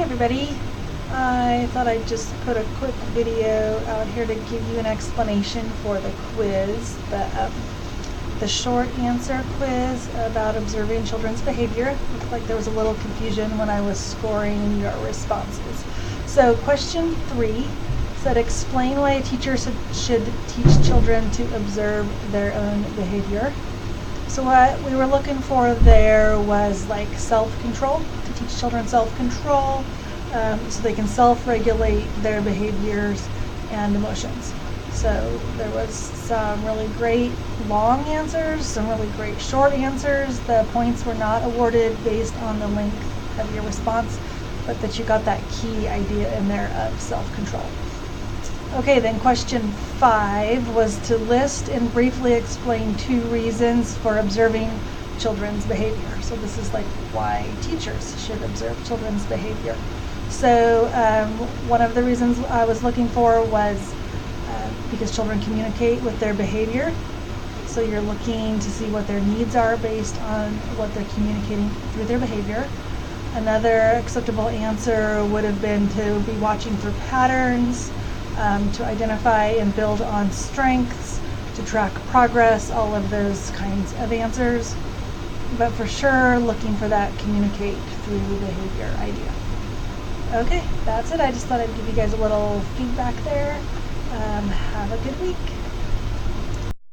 everybody. I thought I'd just put a quick video out here to give you an explanation for the quiz, the short answer quiz about observing children's behavior. Looked like there was a little confusion when I was scoring your responses. So question 3 said, explain why a teacher should teach children to observe their own behavior. So what we were looking for there was like self-control, to teach children self-control so they can self-regulate their behaviors and emotions. So there was some really great long answers, some really great short answers. The points were not awarded based on the length of your response, but that you got that key idea in there of self-control. Okay, then question 5 was to list and briefly explain 2 reasons for observing children's behavior. So this is like why teachers should observe children's behavior. So one of the reasons I was looking for was because children communicate with their behavior. So you're looking to see what their needs are based on what they're communicating through their behavior. Another acceptable answer would have been to be watching for patterns, to identify and build on strengths, to track progress, all of those kinds of answers. But for sure, looking for that communicate through behavior idea. Okay, that's it. I just thought I'd give you guys a little feedback there. Have a good week.